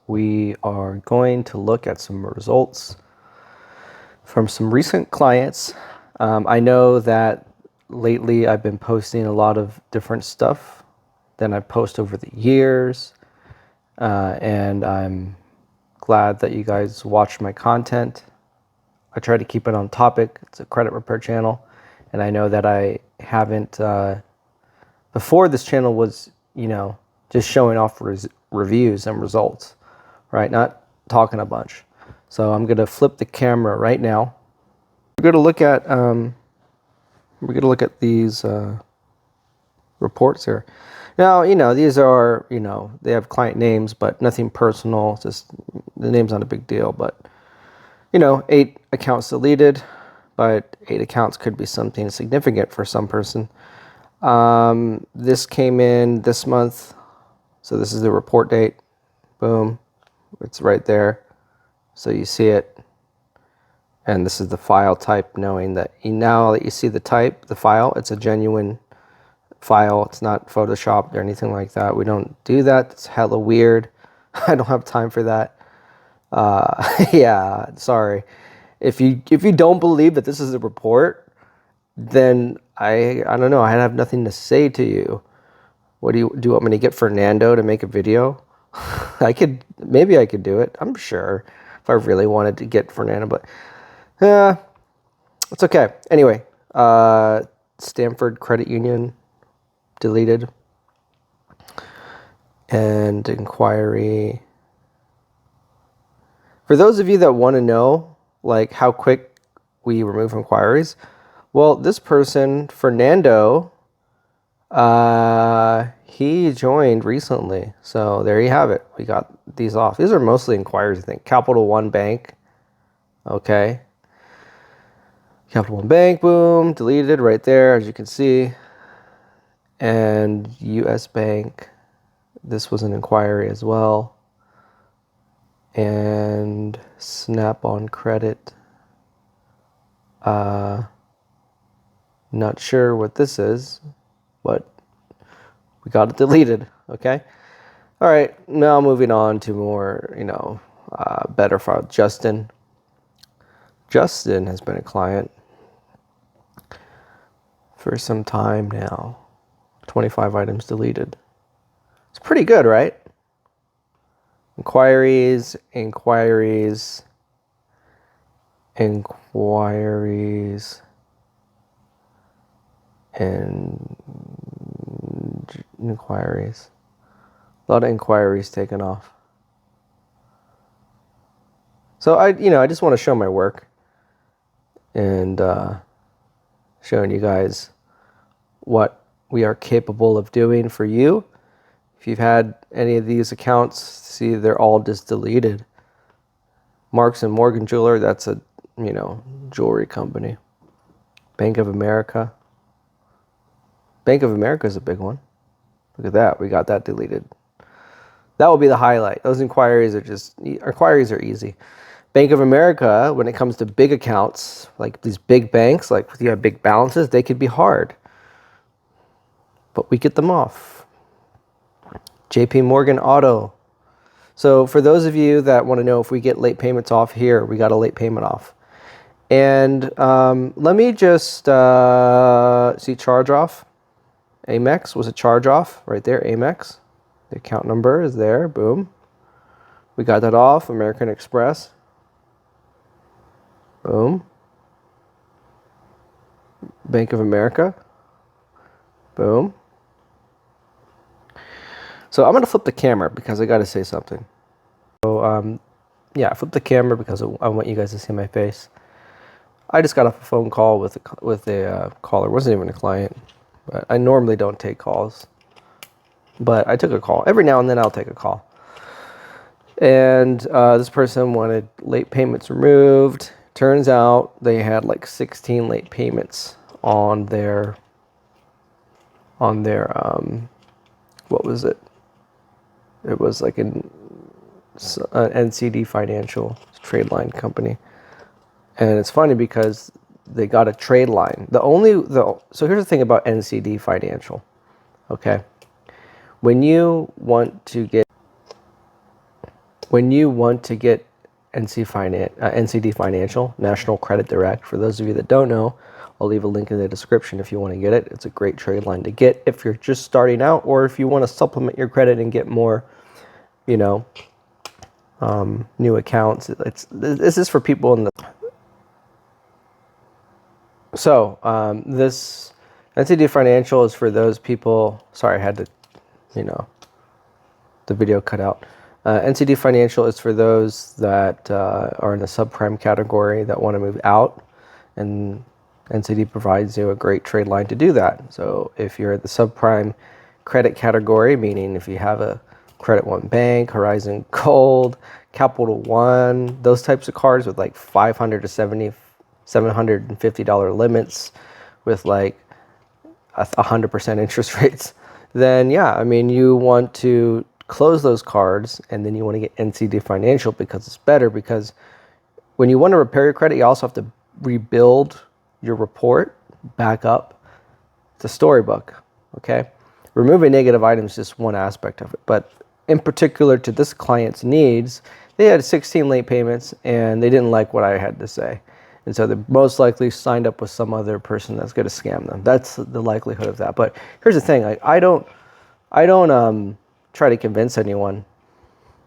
we are going to look at some results from some recent clients. I know that lately I've been posting a lot of different stuff than I post over the years, and I'm glad that you guys watch my content. I try to keep it on topic. It's a credit repair channel, and I know that I haven't, before this channel was, just showing off reviews and results, right? Not talking a bunch. So I'm gonna flip the camera right now. We're gonna look at these reports here. Now, these are, they have client names, but nothing personal. Just the name's not a big deal, but 8 accounts deleted, but 8 accounts could be something significant for some person. This came in this month, so this is the report date. Boom, it's right there, so you see it. And this is the file type, knowing that now that you see the type, the file, it's a genuine file. It's not photoshopped or anything like that. We don't do that. It's hella weird. I don't have time for that. Yeah, sorry. If you don't believe that this is a report, then I don't know. I have nothing to say to you. What do you want me to get Fernando to make a video? Maybe I could do it. I'm sure if I really wanted to get Fernando, but it's okay. Anyway, Stanford Credit Union deleted, and inquiry. For those of you that want to know, like, how quick we remove inquiries, well, this person, Fernando, he joined recently. So there you have it. We got these off. These are mostly inquiries, I think. Capital One Bank. Okay. Capital One Bank, boom, deleted right there, as you can see. And US Bank, this was an inquiry as well. And Snap-on Credit, not sure what this is, but we got it deleted. Okay. All right. Now moving on to more, better file. Justin has been a client for some time now. 25 items deleted. It's pretty good, right? Inquiries, and inquiries. A lot of inquiries taken off. So I just want to show my work and showing you guys what we are capable of doing for you. If you've had any of these accounts, see they're all just deleted. Marks and Morgan Jeweler, that's a jewelry company. Bank of America. Bank of America is a big one. Look at that. We got that deleted. That will be the highlight. Those inquiries are easy. Bank of America, when it comes to big accounts, like these big banks, like if you have big balances, they could be hard. But we get them off. JP Morgan Auto. So for those of you that want to know if we get late payments off here, we got a late payment off. And let me just see charge off. Amex was a charge off right there. Amex. The account number is there. Boom. We got that off. American Express. Boom. Bank of America. Boom. So I'm going to flip the camera because I got to say something. So, yeah, flip the camera because I want you guys to see my face. I just got off a phone call with a caller. It wasn't even a client. But I normally don't take calls. But I took a call. Every now and then I'll take a call. And this person wanted late payments removed. Turns out they had like 16 late payments on their what was it? It was like an NCD Financial trade line company. And it's funny because they got a trade line. So here's the thing about NCD Financial. Okay. When you want to get when you want to get NCD Financial, National Credit Direct, for those of you that don't know, I'll leave a link in the description if you want to get it. It's a great trade line to get if you're just starting out, or if you want to supplement your credit and get more, new accounts. This is for people in the... So this NCD Financial is for those people... Sorry, I had to, the video cut out. NCD Financial is for those that are in the subprime category that want to move out, and NCD provides you a great trade line to do that. So if you're at the subprime credit category, meaning if you have a Credit One Bank, Horizon Gold, Capital One, those types of cards with like $500 to $750 limits with like 100% interest rates, then yeah, I mean, you want to close those cards, and then you want to get NCD Financial because it's better. Because when you want to repair your credit, you also have to rebuild your report back up to Storybook. Okay, removing negative items is just one aspect of it, but in particular to this client's needs, they had 16 late payments and they didn't like what I had to say, and so they most likely signed up with some other person that's going to scam them. That's the likelihood of that. But here's the thing: like, I don't try to convince anyone.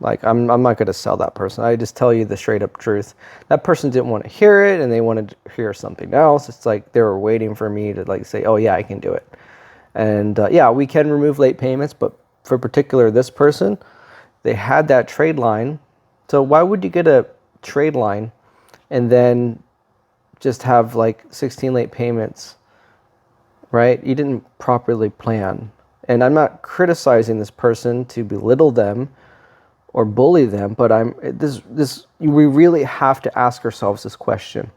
Like, I'm not going to sell that person. I just tell you the straight up truth. That person didn't want to hear it, and they wanted to hear something else. It's like they were waiting for me to like say, oh yeah, I can do it. And yeah, we can remove late payments, but for particular this person, they had that trade line. So why would you get a trade line and then just have like 16 late payments, right? You didn't properly plan. And I'm not criticizing this person to belittle them or bully them, but we really have to ask ourselves this question: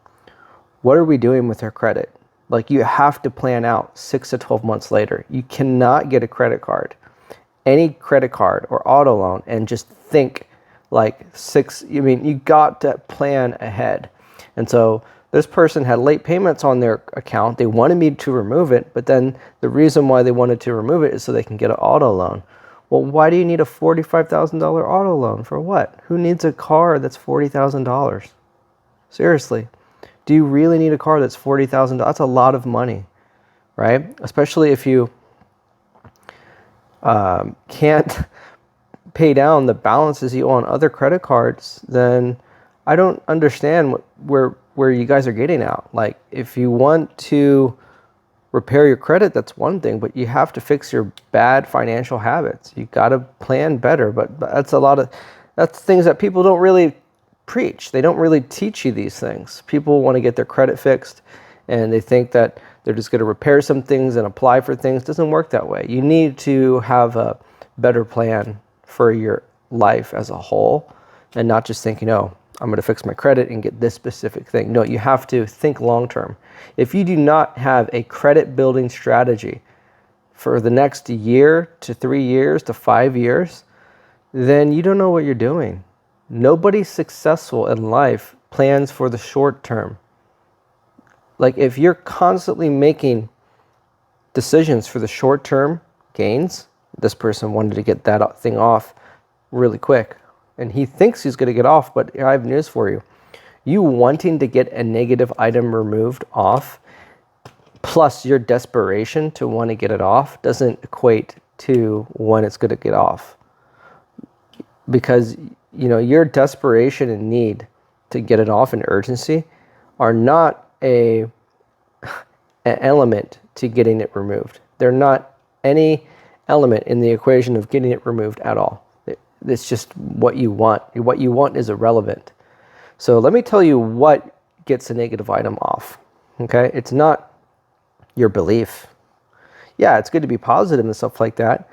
what are we doing with our credit? Like, you have to plan out 6 to 12 months later. You cannot get a credit card, any credit card or auto loan, and just think like you got to plan ahead. And so this person had late payments on their account. They wanted me to remove it, but then the reason why they wanted to remove it is so they can get an auto loan. Well, why do you need a $45,000 auto loan? For what? Who needs a car that's $40,000? Seriously. Do you really need a car that's $40,000? That's a lot of money, right? Especially if you can't pay down the balances you owe on other credit cards, then I don't understand where you guys are getting at. Like, if you want to repair your credit, that's one thing, but you have to fix your bad financial habits. You got to plan better, but that's things that people don't really preach. They don't really teach you these things. People want to get their credit fixed, and they think that they're just going to repair some things and apply for things. It doesn't work that way. You need to have a better plan for your life as a whole, and not just thinking, oh, I'm going to fix my credit and get this specific thing. No, you have to think long term. If you do not have a credit building strategy for the next year to 3 years to 5 years, then you don't know what you're doing. Nobody successful in life plans for the short term. Like, if you're constantly making decisions for the short term gains, this person wanted to get that thing off really quick, and he thinks he's going to get off, but I have news for you. You wanting to get a negative item removed off, plus your desperation to want to get it off, doesn't equate to when it's going to get off. Because, your desperation and need to get it off and urgency are not an element to getting it removed. They're not any element in the equation of getting it removed at all. It's just what you want. What you want is irrelevant. So let me tell you what gets a negative item off. Okay? It's not your belief. Yeah, it's good to be positive and stuff like that.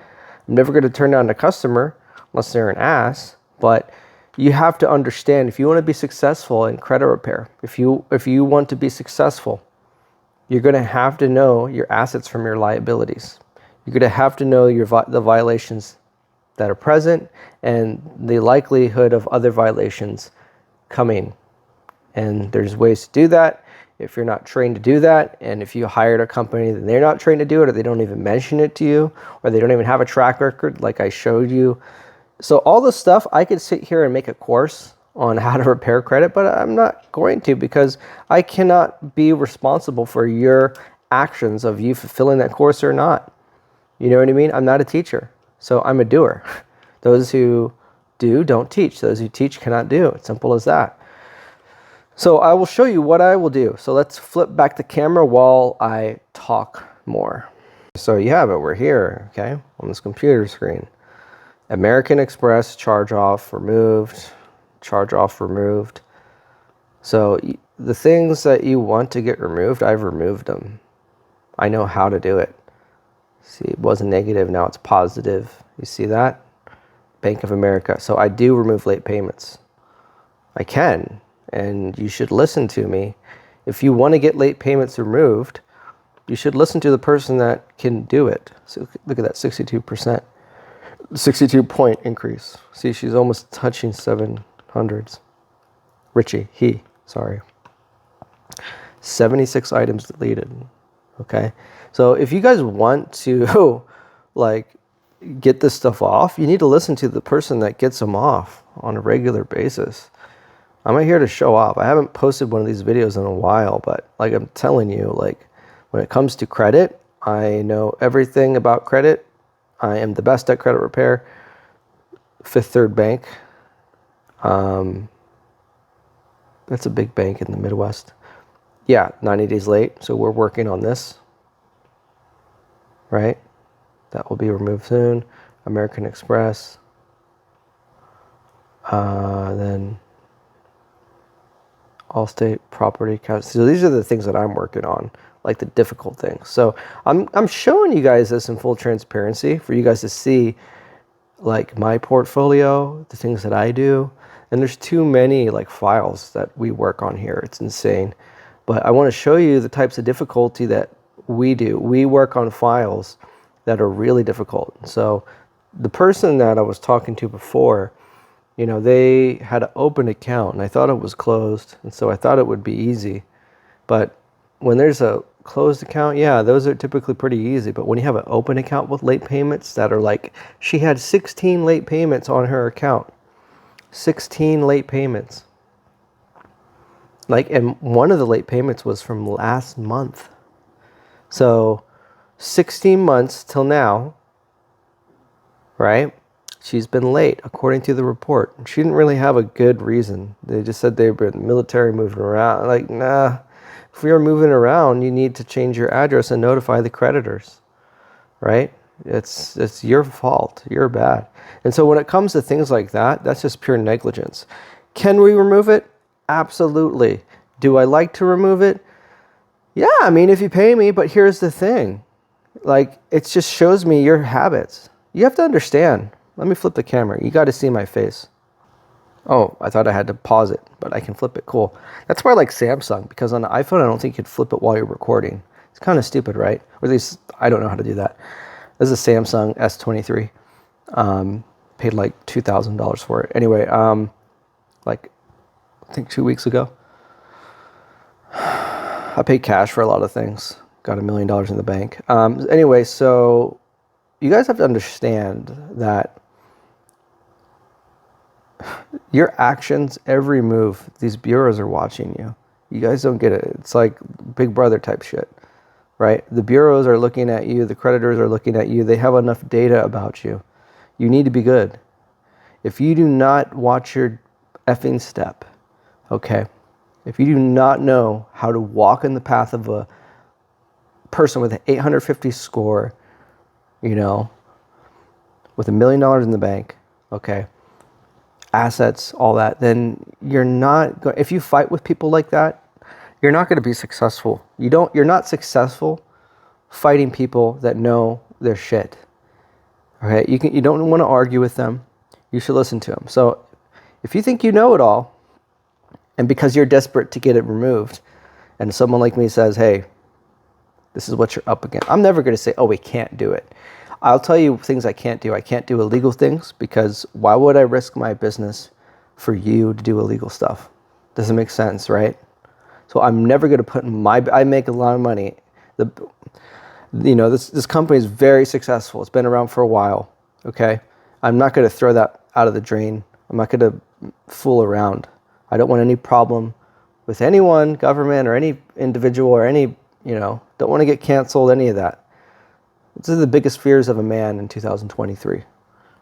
I'm never going to turn down a customer unless they're an ass. But you have to understand, if you want to be successful in credit repair, if you want to be successful, you're going to have to know your assets from your liabilities. You're going to have to know the violations that are present and the likelihood of other violations coming. And there's ways to do that. If you're not trained to do that, and if you hired a company that they're not trained to do it, or they don't even mention it to you, or they don't even have a track record like I showed you So all this stuff, I could sit here and make a course on how to repair credit, but I'm not going to, because I cannot be responsible for your actions of you fulfilling that course or not. You know what I mean? I'm not a teacher, so I'm a doer. Those who do don't teach. Those who teach cannot do. It's simple as that. So I will show you what I will do. So let's flip back the camera while I talk more. So you have it. We're here, okay, on this computer screen. American Express, charge off removed, charge off removed. So the things that you want to get removed, I've removed them. I know how to do it. See, it was a negative, now it's positive. You see that? Bank of America. So I do remove late payments. I can, and you should listen to me. If you want to get late payments removed, you should listen to the person that can do it. So look at that, 62%. 62-point increase. See, she's almost touching 700s. Sorry. 76 items deleted. Okay. So if you guys want to like get this stuff off, you need to listen to the person that gets them off on a regular basis. I'm not here to show off. I haven't posted one of these videos in a while, but like I'm telling you, like when it comes to credit, I know everything about credit. I am the best at credit repair. Fifth Third Bank. That's a big bank in the Midwest. Yeah, 90 days late. So we're working on this. Right? That will be removed soon. American Express. Then Allstate property accounts. So these are the things that I'm working on, like the difficult things. So I'm showing you guys this in full transparency for you guys to see like my portfolio, the things that I do. And there's too many like files that we work on here. It's insane. But I want to show you the types of difficulty that we do. We work on files that are really difficult. So the person that I was talking to before, you know, they had an open account and I thought it was closed. And so I thought it would be easy. But when there's a closed account, yeah, those are typically pretty easy. But when you have an open account with late payments that are like, she had 16 late payments on her account. 16 late payments. Like, and one of the late payments was from last month. So 16 months till now, right? She's been late, according to the report. She didn't really have a good reason. They just said they were in the military moving around. Like, nah, if you're moving around, you need to change your address and notify the creditors, right? It's your fault. You're bad. And so when it comes to things like that, that's just pure negligence. Can we remove it? Absolutely. Do I like to remove it? Yeah, I mean, if you pay me, but here's the thing. Like, it just shows me your habits. You have to understand. Let me flip the camera. You got to see my face. Oh, I thought I had to pause it, but I can flip it. Cool. That's why I like Samsung, because on the iPhone, I don't think you could flip it while you're recording. It's kind of stupid, right? Or at least I don't know how to do that. This is a Samsung S23. Paid like $2,000 for it. Anyway, like I think 2 weeks ago. I paid cash for a lot of things. Got $1 million in the bank. Anyway, so you guys have to understand that your actions, every move, these bureaus are watching you. You guys don't get it. It's like Big Brother type shit, right? The bureaus are looking at you. The creditors are looking at you. They have enough data about you. You need to be good. If you do not watch your effing step, okay? If you do not know how to walk in the path of a person with an 850 score, you know, with $1 million in the bank, okay, assets, all that, then you're not going, if you fight with people like that, you're not going to be successful. You're not successful fighting people that know their shit. Okay, you don't want to argue with them. You should listen to them. So if you think you know it all, and because you're desperate to get it removed, and someone like me says, hey, this is what you're up against, I'm never going to say, oh, we can't do it. I'll tell you things I can't do. I can't do illegal things, because why would I risk my business for you to do illegal stuff? Doesn't make sense, right? So I'm never going to put I make a lot of money. This company is very successful. It's been around for a while, okay? I'm not going to throw that out of the drain. I'm not going to fool around. I don't want any problem with anyone, government, or any individual, or any, don't want to get canceled, any of that. These are the biggest fears of a man in 2023.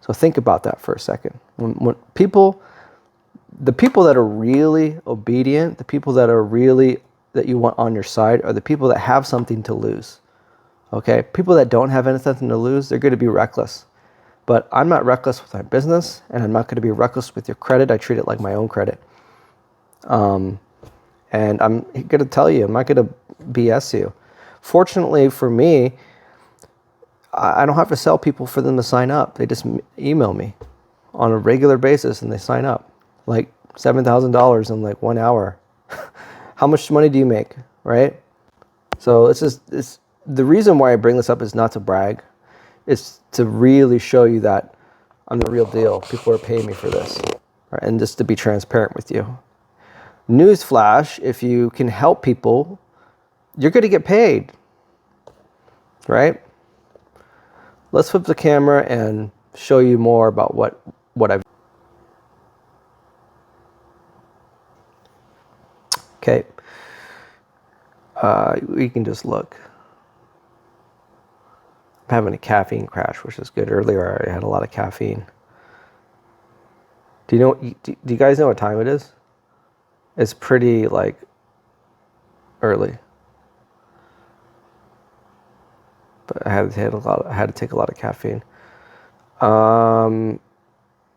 So think about that for a second. When the people that are really obedient, the people that you want on your side, are the people that have something to lose. Okay? People that don't have anything to lose, they're going to be reckless. But I'm not reckless with my business, and I'm not going to be reckless with your credit. I treat it like my own credit. And I'm going to tell you, I'm not going to BS you. Fortunately for me, I don't have to sell people for them to sign up. They just email me on a regular basis and they sign up. Like $7,000 in like 1 hour. How much money do you make, right? So it's the reason why I bring this up is not to brag. It's to really show you that I'm the real deal. People are paying me for this, right? And just to be transparent with you. Newsflash, if you can help people, you're going to get paid, right? Let's flip the camera and show you more about what I've... Okay. We can just look. I'm having a caffeine crash, which is good. Earlier, I had a lot of caffeine. Do you guys know what time it is? It's pretty, like, early. But I had to take a lot of caffeine.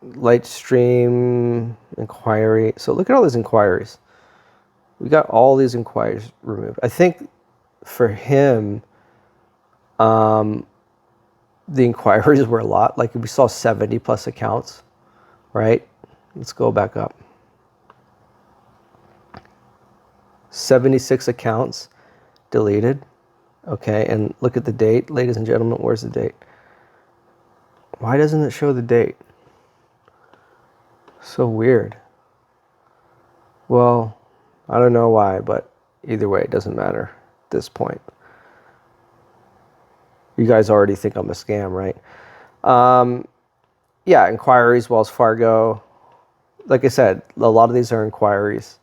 Light stream inquiry. So look at all these inquiries. We got all these inquiries removed. I think for him, the inquiries were a lot. Like we saw 70 plus accounts, right? Let's go back up. 76 accounts deleted. Okay, and look at the date. Ladies and gentlemen, where's the date? Why doesn't it show the date? So weird. Well, I don't know why, but either way, it doesn't matter at this point. You guys already think I'm a scam, right? Yeah, inquiries, Wells Fargo. Like I said, a lot of these are inquiries.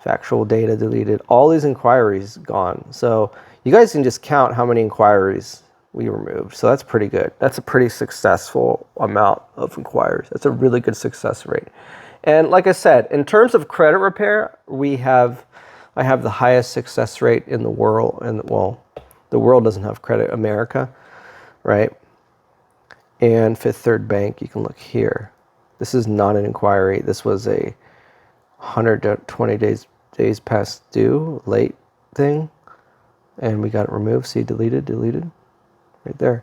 Factual data deleted. All these inquiries gone. So you guys can just count how many inquiries we removed. So that's pretty good. That's a pretty successful amount of inquiries. That's a really good success rate. And like I said, in terms of credit repair, I have the highest success rate in the world. And well, the world doesn't have credit. America, right? And Fifth Third Bank, you can look here. This is not an inquiry. This was a 120 days past due, late thing. And we got it removed. See, deleted. Right there.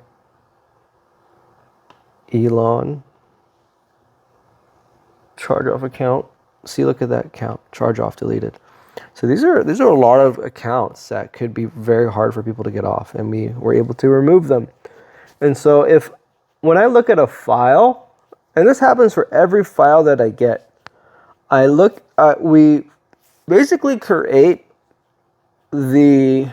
Elon. Charge off account. See, look at that account. Charge off deleted. So these are a lot of accounts that could be very hard for people to get off, and we were able to remove them. And so when I look at a file, and this happens for every file that I get, we basically create the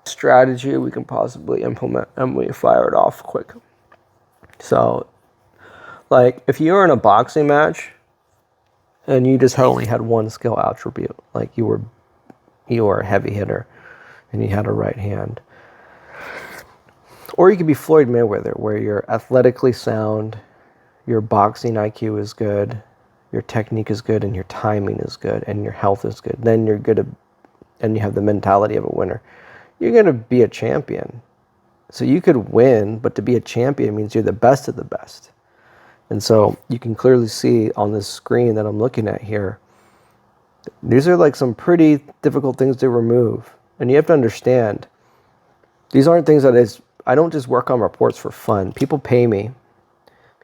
strategy we can possibly implement, and we fire it off quick. So, like, if you're in a boxing match and you just only had one skill attribute, like you were a heavy hitter and you had a right hand, or you could be Floyd Mayweather, where you're athletically sound, your boxing IQ is good, your technique is good, and your timing is good, and your health is good. Then you're good, and you have the mentality of a winner. You're going to be a champion. So you could win, but to be a champion means you're the best of the best. And so you can clearly see on this screen that I'm looking at here, these are like some pretty difficult things to remove. And you have to understand, these aren't things I don't just work on reports for fun. People pay me.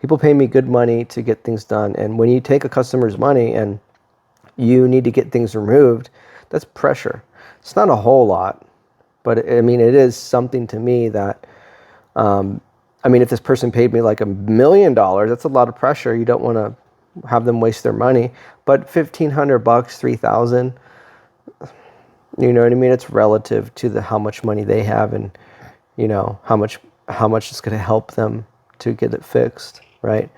People pay me good money to get things done. And when you take a customer's money and you need to get things removed, that's pressure. It's not a whole lot, but I mean, it is something to me that, if this person paid me like $1 million, that's a lot of pressure. You don't want to have them waste their money. But $1,500, $3,000, you know what I mean? It's relative to how much money they have, and how much it's going to help them to get it fixed, right?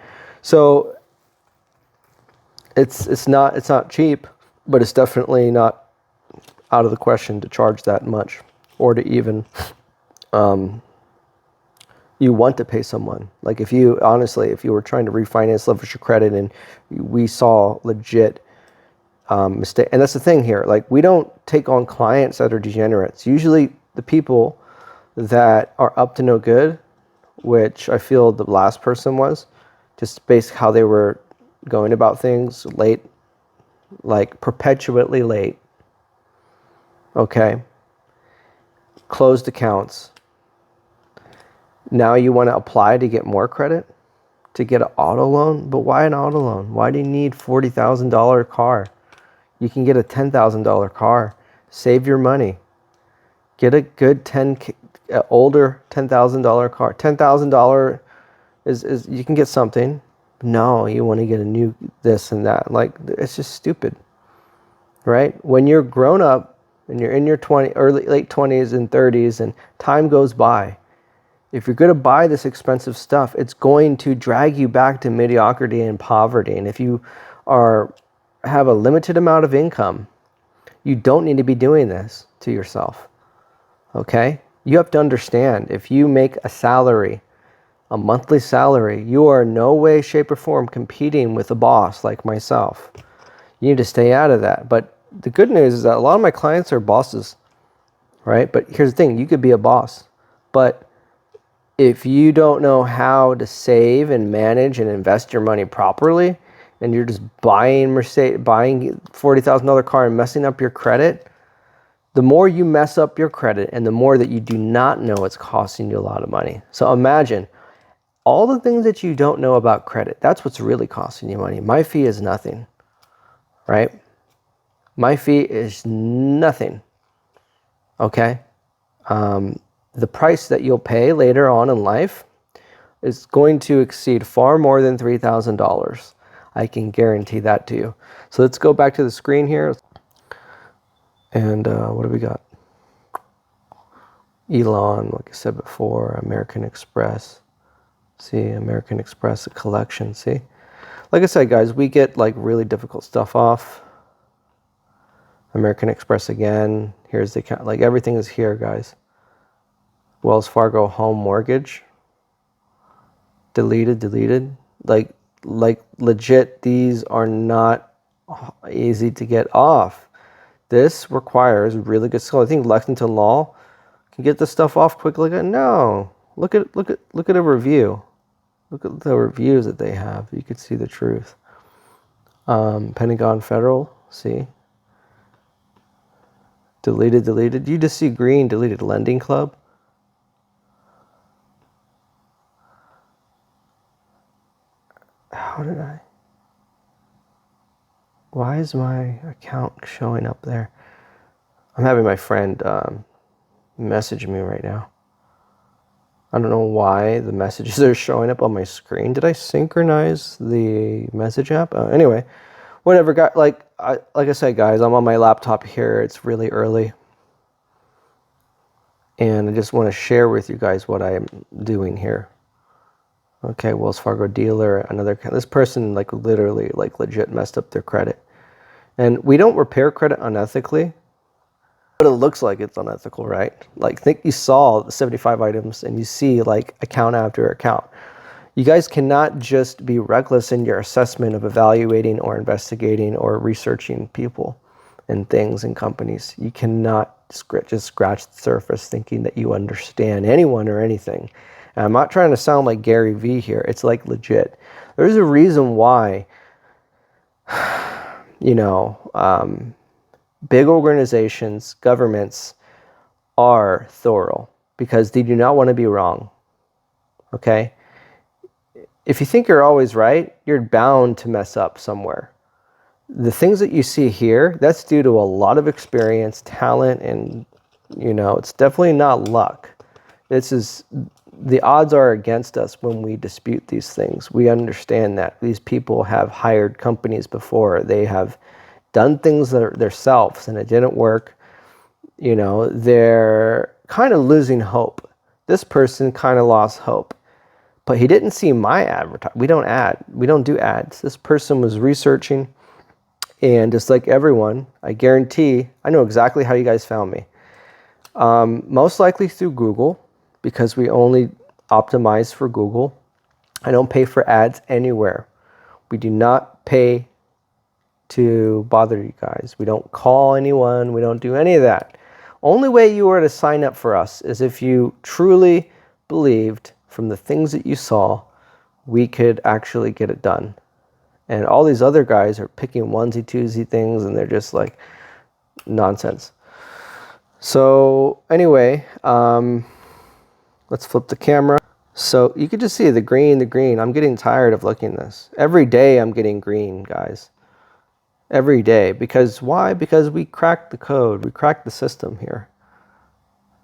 So it's not cheap, but it's definitely not out of the question to charge that much, or to even you want to pay someone. Like if you were trying to refinance, leverage your credit, and we saw legit mistake, and that's the thing here. Like we don't take on clients that are degenerates. Usually the people that are up to no good, which I feel the last person was, just based how they were going about things, late, like perpetually late. Okay. Closed accounts. Now you want to apply to get more credit, to get an auto loan? But why an auto loan? Why do you need $40,000 car? You can get a $10,000 car. Save your money. Get a good older $10,000 car. $10,000 is you can get something. No, you want to get a new this and that. Like, it's just stupid, right? When you're grown up and you're in your late 20s and 30s, and time goes by, if you're going to buy this expensive stuff, it's going to drag you back to mediocrity and poverty. And if you have a limited amount of income, you don't need to be doing this to yourself. Okay? You have to understand, if you make a salary, a monthly salary, you are in no way, shape, or form competing with a boss like myself. You need to stay out of that. But the good news is that a lot of my clients are bosses, right? But here's the thing, you could be a boss. But if you don't know how to save and manage and invest your money properly, and you're just buying $40,000 car and messing up your credit, the more you mess up your credit and the more that you do not know, it's costing you a lot of money. So imagine all the things that you don't know about credit. That's what's really costing you money. My fee is nothing, right? My fee is nothing. Okay? The price that you'll pay later on in life is going to exceed far more than $3,000. I can guarantee that to you. So let's go back to the screen here. And what do we got? Elon, like I said before, American Express. See, American Express, a collection, see? Like I said, guys, we get like really difficult stuff off. American Express again. Here's the account. Like everything is here, guys. Wells Fargo home mortgage. Deleted. Like legit, these are not easy to get off. This requires really good skill. I think Lexington Law can get this stuff off quickly. No. Look at a review. Look at the reviews that they have. You could see the truth. Pentagon Federal, see? Deleted. You just see green, deleted. Lending Club. Why is my account showing up there? I'm having my friend message me right now. I don't know why the messages are showing up on my screen. Did I synchronize the message app? Anyway, whatever. Like I said, guys, I'm on my laptop here. It's really early. And I just want to share with you guys what I am doing here. Okay, Wells Fargo dealer, this person like literally like legit messed up their credit. And we don't repair credit unethically, but it looks like it's unethical, right? Like think you saw the 75 items and you see like account after account. You guys cannot just be reckless in your assessment of evaluating or investigating or researching people and things and companies. You cannot just scratch the surface thinking that you understand anyone or anything. And I'm not trying to sound like Gary Vee here. It's like legit. There's a reason why, big organizations, governments are thorough because they do not want to be wrong. Okay? If you think you're always right, you're bound to mess up somewhere. The things that you see here, that's due to a lot of experience, talent, and, it's definitely not luck. The odds are against us when we dispute these things. We understand that these people have hired companies before. They have done things themselves and it didn't work. They're kind of losing hope. This person kind of lost hope. But he didn't see my advertise. We don't do ads. This person was researching, and just like everyone, I guarantee I know exactly how you guys found me. Most likely through Google, because we only optimize for Google. I don't pay for ads anywhere. We do not pay to bother you guys. We don't call anyone. We don't do any of that. Only way you were to sign up for us is if you truly believed from the things that you saw, we could actually get it done. And all these other guys are picking onesie-twosie things, and they're just like nonsense. So anyway, let's flip the camera. So you can just see the green. I'm getting tired of looking at this. Every day I'm getting green, guys. Every day. Because why? Because we cracked the code. We cracked the system here.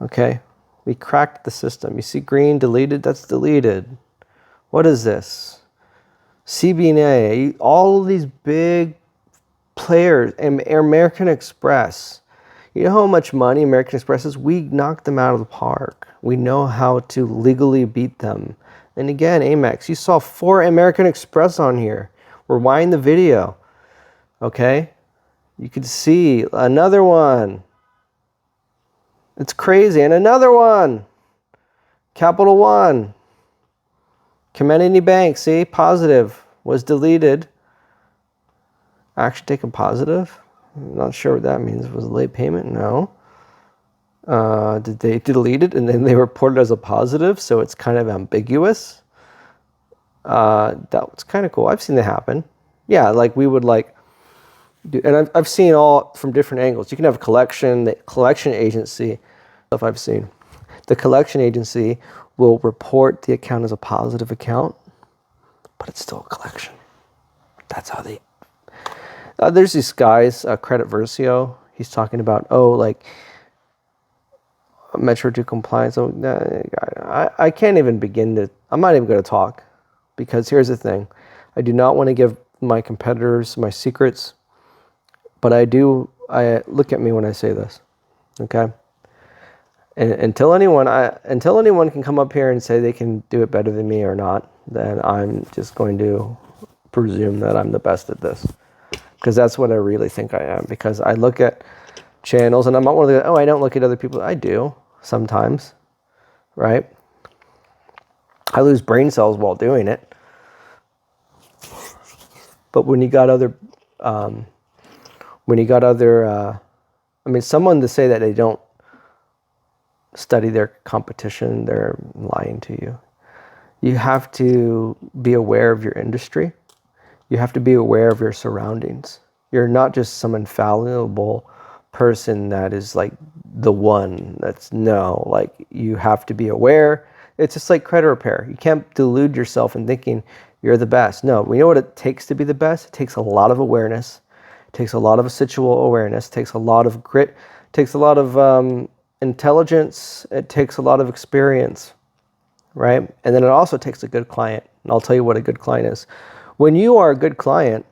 Okay? We cracked the system. You see green deleted? That's deleted. What is this? CBNA. All of these big players. And American Express. You know how much money American Express is? We knocked them out of the park. We know how to legally beat them. And again, Amex. You saw 4 American Express on here. Rewind the video. Okay? You could see another one. It's crazy. And another one. Capital One. Community Bank. See? Positive. Was deleted. Action taken positive. I'm not sure what that means. Was it late payment? No. Did they delete it and then they report it as a positive? So it's kind of ambiguous. That was kind of cool. I've seen that happen. Yeah, like we would like do, and I've seen all from different angles. You can have a collection, the collection agency, stuff I've seen. The collection agency will report the account as a positive account, but it's still a collection. That's how they... there's these guys, Credit Versio. He's talking about, like Metro 2 compliance. I can't even begin to, I'm not even going to talk, because here's the thing. I do not want to give my competitors my secrets, but I look at me when I say this, okay? And until anyone can come up here and say they can do it better than me or not, then I'm just going to presume that I'm the best at this. Because that's what I really think I am. Because I look at channels, and I'm not one of the, I don't look at other people. I do, sometimes, right? I lose brain cells while doing it. But when you got other, someone to say that they don't study their competition, they're lying to you. You have to be aware of your industry. You have to be aware of your surroundings. You're not just some infallible person that is like the one. Like you have to be aware. It's just like credit repair. You can't delude yourself in thinking you're the best. No, we know what it takes to be the best. It takes a lot of awareness. It takes a lot of situal awareness. It takes a lot of grit. It takes a lot of intelligence. It takes a lot of experience, right? And then it also takes a good client. And I'll tell you what a good client is. When you are a good client,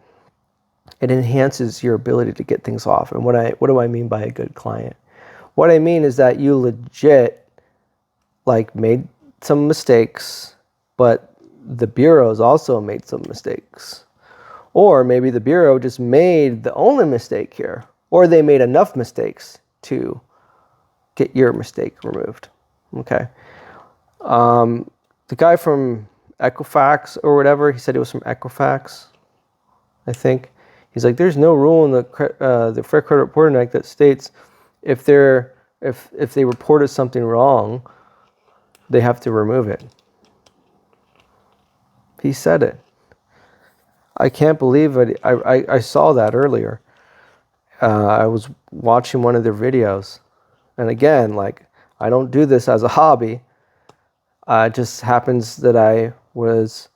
it enhances your ability to get things off. And what do I mean by a good client? What I mean is that you legit like made some mistakes, but the bureau's also made some mistakes. Or maybe the bureau just made the only mistake here, or they made enough mistakes to get your mistake removed. Okay. The guy from Equifax or whatever, he said he was from Equifax, I think. He's like, there's no rule in the Fair Credit Reporting Act that states if they reported something wrong, they have to remove it. He said it. I can't believe it. I saw that earlier. I was watching one of their videos. And again, like, I don't do this as a hobby. It just happens that I was,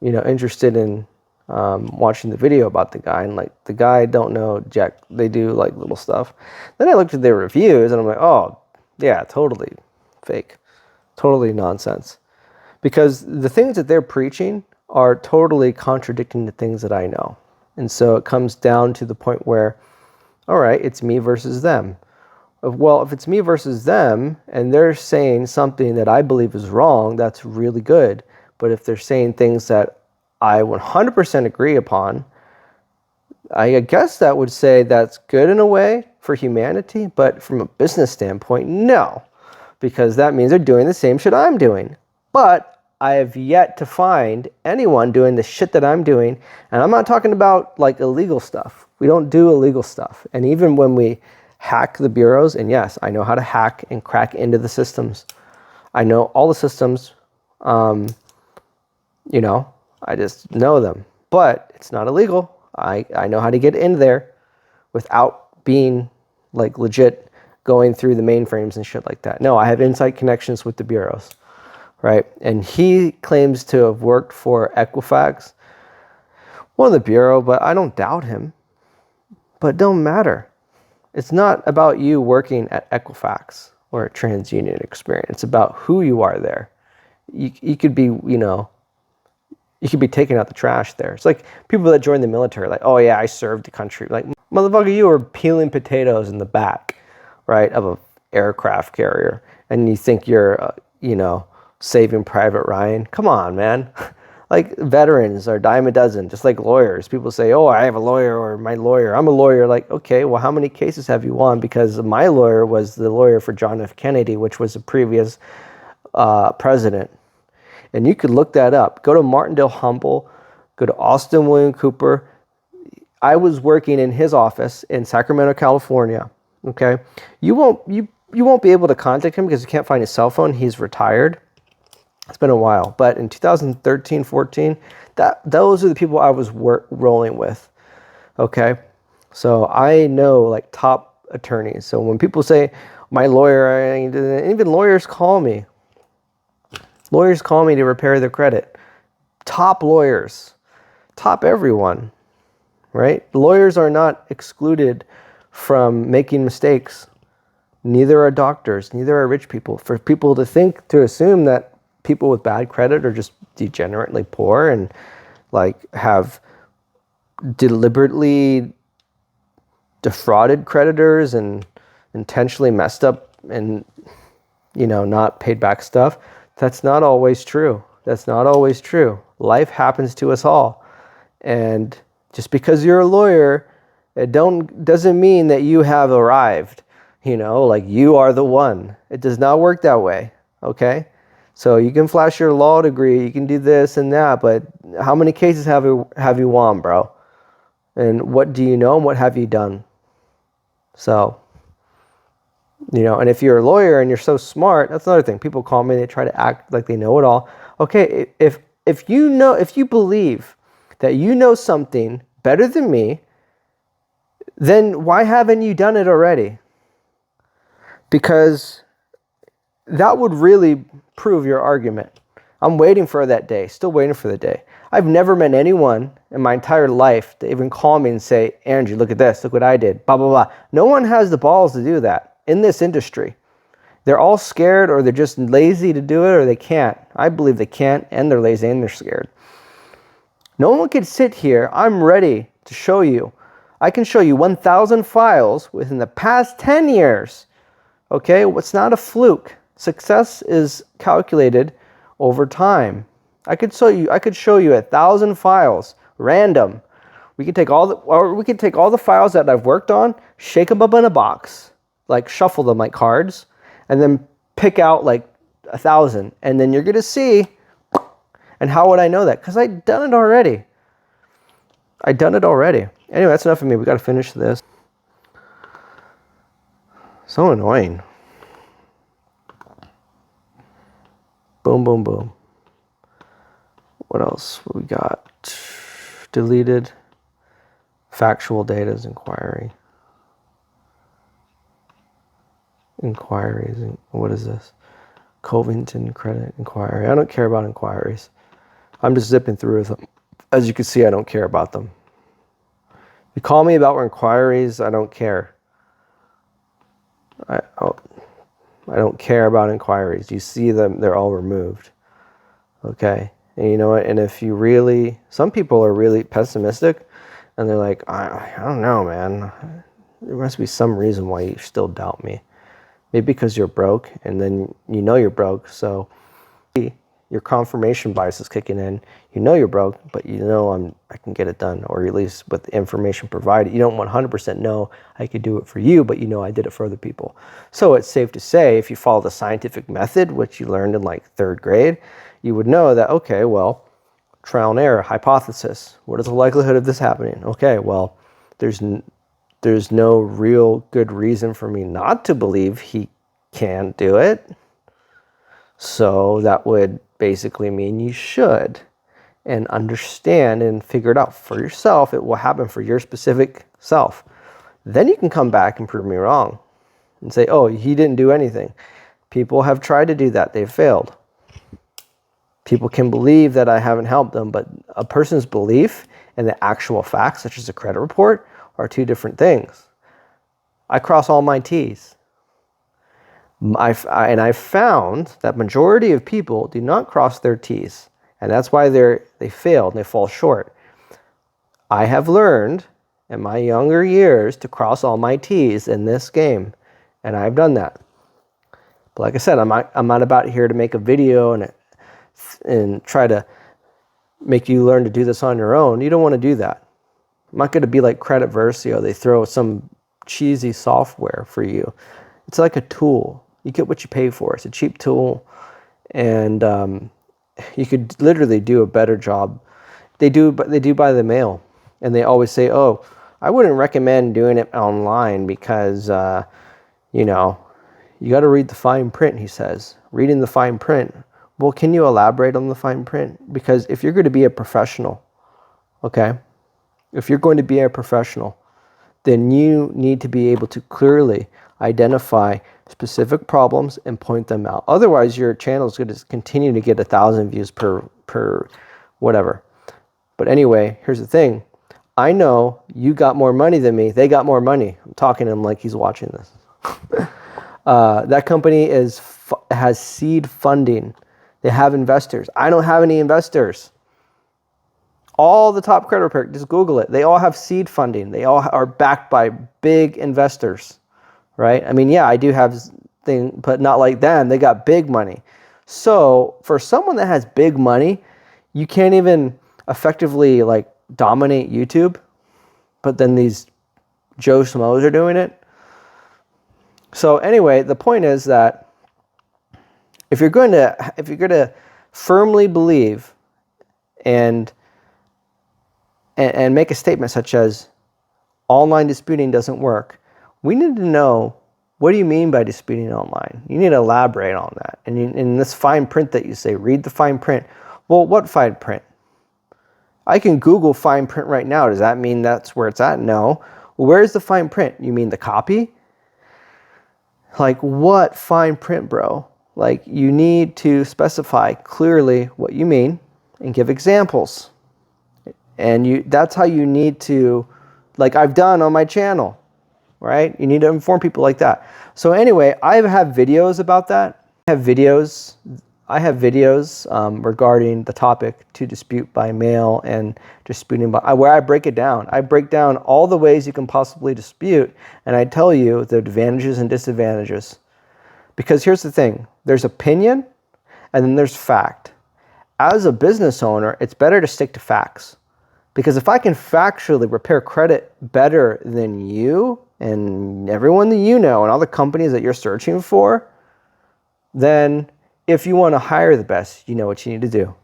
interested in watching the video about the guy. And, like, the guy don't know jack. They do, like, little stuff. Then I looked at their reviews, and I'm like, oh, yeah, totally fake. Totally nonsense. Because the things that they're preaching are totally contradicting the things that I know. And so it comes down to the point where, all right, it's me versus them. Well, if it's me versus them, and they're saying something that I believe is wrong, that's really good. But if they're saying things that I 100% agree upon, I guess that would say that's good in a way for humanity, but from a business standpoint, no, because that means they're doing the same shit I'm doing. But I have yet to find anyone doing the shit that I'm doing, and I'm not talking about like illegal stuff. We don't do illegal stuff. And even when we hack the bureaus, and yes, I know how to hack and crack into the systems. I know all the systems, you know, I just know them, but it's not illegal. I know how to get in there without being like legit going through the mainframes and shit like that. No, I have inside connections with the bureaus, right? And he claims to have worked for Equifax, one of the bureau, but I don't doubt him. But it don't matter. It's not about you working at Equifax or at TransUnion Experian. It's about who you are there. You could be, you know, you could be taking out the trash there. It's like people that join the military, like, oh yeah, I served the country. Like, motherfucker, you were peeling potatoes in the back, right, of an aircraft carrier, and you think you're, you know, Saving Private Ryan. Come on, man. Like, veterans are a dime a dozen, just like lawyers. People say, oh, I have a lawyer, or my lawyer. I'm a lawyer. Like, okay, well, how many cases have you won? Because my lawyer was the lawyer for John F. Kennedy, which was the previous president. And you could look that up. Go to Martindale Humble. Go to Austin William Cooper. I was working in his office in Sacramento, California. Okay, you won't be able to contact him because you can't find his cell phone. He's retired. It's been a while, but in 2013, 14, those are the people I was rolling with. Okay, so I know like top attorneys. So when people say my lawyer, even lawyers call me. Lawyers call me to repair their credit. Top lawyers, top everyone, right? Lawyers are not excluded from making mistakes. Neither are doctors, neither are rich people. For people to assume that people with bad credit are just degenerately poor and like have deliberately defrauded creditors and intentionally messed up and, you know, not paid back stuff. That's not always true. That's not always true. Life happens to us all. And just because you're a lawyer, it doesn't mean that you have arrived. You know, like you are the one. It does not work that way. Okay? So you can flash your law degree, you can do this and that, but how many cases have you won, bro? And what do you know and what have you done? So, you know, and if you're a lawyer and you're so smart, that's another thing. People call me, they try to act like they know it all. Okay, if you believe that you know something better than me, then why haven't you done it already? Because that would really prove your argument. I'm waiting for that day, still waiting for the day. I've never met anyone in my entire life to even call me and say, Andrew, look at this, look what I did, blah, blah, blah. No one has the balls to do that in this industry. They're all scared, or they're just lazy to do it, or they can't. I believe they can't, and they're lazy and they're scared. No one can sit here. I'm ready to show you. I can show you 1,000 files within the past 10 years. Okay, it's not a fluke. Success is calculated over time. I could show you 1,000 files, random. We could take all the files that I've worked on, shake them up in a box, like shuffle them like cards, and then pick out like 1,000. And then you're gonna see. And how would I know that? Because I've done it already. Anyway, that's enough of me. We got to finish this. So annoying. Boom, boom, boom. What else we got? Deleted. Factual data's inquiry. Inquiries. What is this? Covington credit inquiry. I don't care about inquiries. I'm just zipping through them. As you can see, I don't care about them. You call me about inquiries, I don't care. I don't care about inquiries. You see them, they're all removed. Okay? And you know what? And if you really, some people are really pessimistic, and they're like, I don't know, man. There must be some reason why you still doubt me. Maybe because you're broke, and then you know you're broke, so Your confirmation bias is kicking in. You know you're broke, but you know I can get it done, or at least with the information provided. You don't 100% know I could do it for you, but you know I did it for other people. So it's safe to say, if you follow the scientific method, which you learned in like 3rd grade, you would know that, okay, well, trial and error, hypothesis. What is the likelihood of this happening? Okay, well, there's no real good reason for me not to believe he can do it. So that would basically mean you should, and understand and figure it out for yourself. It will happen for your specific self. Then you can come back and prove me wrong and say, oh, he didn't do anything. People have tried to do that. They've failed. People can believe that I haven't helped them, but a person's belief and the actual facts, such as a credit report, are 2 different things. I cross all my T's. I've found that majority of people do not cross their T's, and that's why they fail and they fall short. I have learned in my younger years to cross all my T's in this game, and I've done that. But like I said, I'm not about here to make a video and try to make you learn to do this on your own. You don't want to do that. I'm not going to be like Credit Versio. They throw some cheesy software for you. It's like a tool. You get what you pay for. It's a cheap tool, and you could literally do a better job. They do by the mail, and they always say, "Oh, I wouldn't recommend doing it online because you got to read the fine print." He says, reading the fine print. Well, can you elaborate on the fine print? Because if you're going to be a professional, okay, if you're going to be a professional, then you need to be able to clearly identify specific problems and point them out. Otherwise, your channel is going to continue to get 1,000 views per whatever. But anyway, here's the thing. I know you got more money than me. They got more money. I'm talking to him like he's watching this. That company has seed funding. They have investors. I don't have any investors. All the top credit report, just Google it. They all have seed funding. They all are backed by big investors, right? I mean, yeah, I do have things, but not like them. They got big money. So for someone that has big money, you can't even effectively like dominate YouTube, but then these Joe Schmoes are doing it. So anyway, the point is that if you're going to firmly believe and make a statement such as online disputing doesn't work, we need to know, what do you mean by disputing online? You need to elaborate on that. And in this fine print that you say, read the fine print. Well, what fine print? I can Google fine print right now. Does that mean that's where it's at? No. Where's the fine print? You mean the copy? Like, what fine print, bro? Like, you need to specify clearly what you mean and give examples. And that's how you need to, like I've done on my channel, right? You need to inform people like that. So anyway, I have videos about that. I have videos regarding the topic to dispute by mail and disputing by, where I break it down. I break down all the ways you can possibly dispute, and I tell you the advantages and disadvantages. Because here's the thing, there's opinion and then there's fact. As a business owner, it's better to stick to facts. Because if I can factually repair credit better than you and everyone that you know and all the companies that you're searching for, then if you want to hire the best, you know what you need to do.